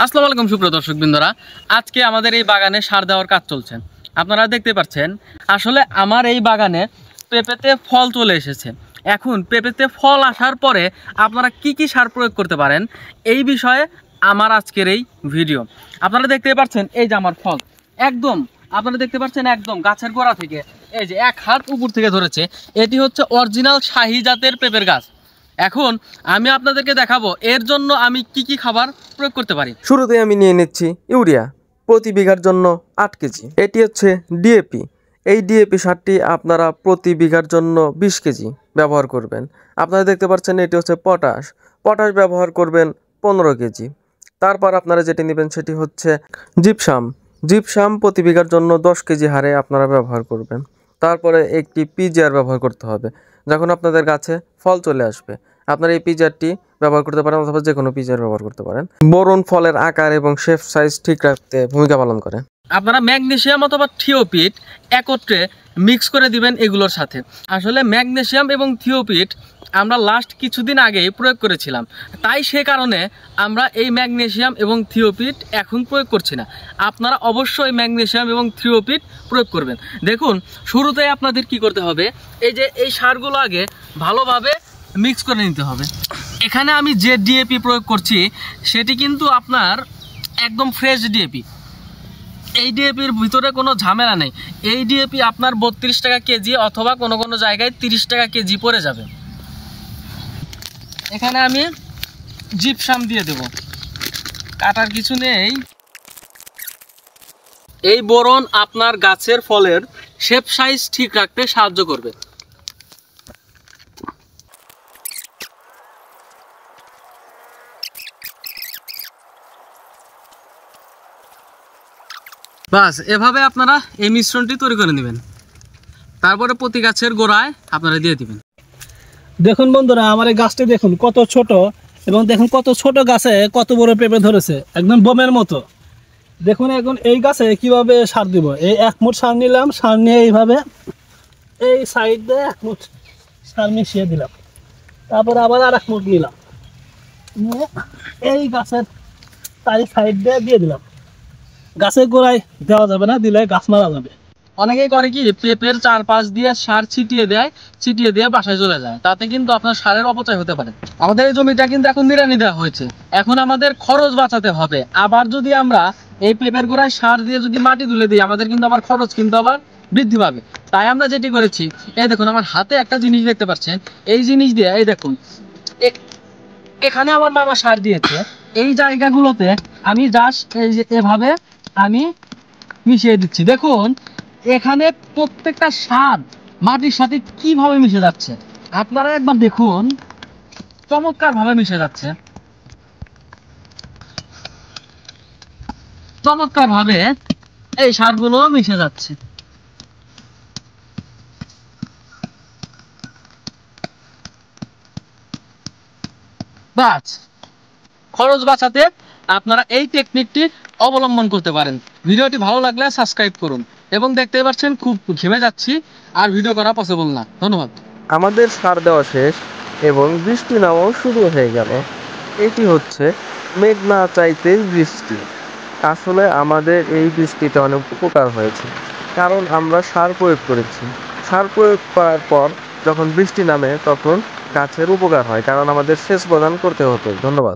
আসসালামু আলাইকুম সুপ্রিয় দর্শকবৃন্দরা, আজকে আমাদের এই বাগানে সার দেওয়ার কাজ চলছে। আপনারা দেখতে পাচ্ছেন আসলে আমার এই বাগানে পেঁপেতে ফল চলে এসেছে। এখন পেঁপেতে ফল আসার পরে আপনারা কি কি সার প্রয়োগ করতে পারেন এই বিষয়ে আমার আজকের এই ভিডিও। আপনারা দেখতে পাচ্ছেন এই যে আমার ফল একদম, আপনারা দেখতে পাচ্ছেন একদম গাছের গোড়া থেকে এই যে 1 হাত উপর থেকে ধরেছে। এটি হচ্ছে অরিজিনাল শাহী জাতের পেঁপের গাছ। এখন আমি আপনাদেরকে দেখাবো এর জন্য আমি কি কি খাবার প্রয়োগ করতে পারি। শুরুতে আমি নিয়ে নিচ্ছি ইউরিয়া প্রতি বিঘার জন্য 8 কেজি। এটি হচ্ছে ডিএপি। এই ডিএপি সারটি আপনারা প্রতি বিঘার জন্য 20 কেজি ব্যবহার করবেন। আপনারা দেখতে পাচ্ছেন এটি হচ্ছে পটাশ ব্যবহার করবেন 15 কেজি। তারপর আপনারা যেটি নেবেন সেটি হচ্ছে জিপসাম প্রতি বিঘার জন্য 10 কেজি হারে আপনারা ব্যবহার করবেন। তারপরে একটি পিজিআর ব্যবহার করতে হবে। যখন আপনাদের গাছে ফল চলে আসবে আপনারা এই পিজিআরটি ব্যবহার করতে পারেন অথবা যে কোনো পিজিআর ব্যবহার করতে পারেন। বোরন ফলের আকার এবং শেপ সাইজ ঠিক রাখতে ভূমিকা পালন করে। আপনারা ম্যাগনেসিয়াম অথবা থিওপিট একত্রে মিক্স করে দিবেন এগুলোর সাথে। আসলে ম্যাগনেসিয়াম এবং থিওপিট আমরা লাস্ট কিছুদিন আগেই প্রয়োগ করেছিলাম, তাই সে কারণে আমরা এই ম্যাগনেসিয়াম এবং থিওপিট এখন প্রয়োগ করছি না। আপনারা অবশ্যই ম্যাগনেসিয়াম এবং থিওপিট প্রয়োগ করবেন। দেখুন শুরুতে আপনাদের কি করতে হবে, এই যে এই সারগুলো আগে ভালোভাবে মিক্স করে নিতে হবে। এখানে আমি যে ডিএপি প্রয়োগ করছি সেটি কিন্তু আপনার একদম ফ্রেশ ডিএপি। এই ডিএপির ভিতরে কোনো ঝামেলা নেই। এই ডিএপি আপনার 32 টাকা কেজি অথবা কোনো কোনো জায়গায় 30 টাকা কেজি পড়ে যাবে। এখানে আমি জিপসাম দিয়ে দেব, কাটার কিছু নেই। এই বোরন আপনার গাছের ফলের শেপ সাইজ ঠিক রাখতে সাহায্য করবে। বাস এভাবে আপনারা এই মিশ্রণটি তৈরি করে নেবেন। তারপরে প্রতি গাছের গোড়ায় আপনারা দিয়ে দিবেন। দেখুন বন্ধুরা, আমার এই গাছটি দেখুন কত ছোট, এবং দেখুন কত ছোট গাছে কত বড় পেঁপে ধরেছে, একদম বোমের মতো। দেখুন এখন এই গাছে কিভাবে সার দিব। এই 1 মুঠ সার নিলাম, সার নিয়ে এইভাবে এই সাইড দিয়ে 1 মুঠ সার মিশিয়ে দিলাম। তারপরে আবার আর 1 মুঠ নিলাম, এই গাছের চারি সাইড দিয়ে দিলাম। গাছের গোড়ায় দেওয়া যাবে না, দিলে গাছ মারা যাবে। অনেকেই করে কি পেঁপের চারপাশ দিয়ে সার ছিটিয়ে দিয়ে বাসায় চলে যায়, তাতে কিন্তু আপনার সারের অপচয় হতে পারে। আমাদের এই জমিটা কিন্তু এখন নিড়ানি দেওয়া হয়েছে, এখন আমাদের খরচ বাঁচাতে হবে। আবার যদি আমরা এই পেঁপের গোড়ায় সার দিয়ে যদি মাটি তুলে দিই আমাদের কিন্তু আবার খরচ কিন্তু আবার বৃদ্ধি পাবে। তাই আমরা যেটি করেছি, এই দেখুন আমার হাতে একটা জিনিস দেখতে পাচ্ছেন, এই জিনিস দিয়ে এই দেখুন এখানে আমার মামা সার দিয়েছে। এই জায়গাগুলোতে আমি জাস্ট এই যে এভাবে আমি মিশিয়ে দিচ্ছি। দেখুন এখানে প্রত্যেকটা সার মাটির সাথে কিভাবে মিশে যাচ্ছে, আপনারা একবার দেখুন, চমৎকার ভাবে মিশে যাচ্ছে, চমৎকার ভাবে এই সারগুলো মিশে যাচ্ছে। বাস খরচ বাঁচাতে আপনারা এই টেকনিকটি অবলম্বন করতে পারেন। ভিডিওটি ভালো লাগলে সাবস্ক্রাইব করুন। এবং দেখতে পাচ্ছেন খুব ঘেমে যাচ্ছি, আর ভিডিও করা পসিবল না। ধন্যবাদ। আমাদের সার দেওয়া শেষ এবং বৃষ্টি নামাও শুরু হয়ে গেল। এটি হচ্ছে মেঘ না চাইতে বৃষ্টি। আসলে আমাদের এই বৃষ্টিতে অনেক উপকার হয়েছে, কারণ আমরা সার প্রয়োগ করেছি। সার প্রয়োগ করার পর যখন বৃষ্টি নামে তখন গাছের উপকার হয়, কারণ আমাদের সেচ প্রদান করতে হতো। ধন্যবাদ।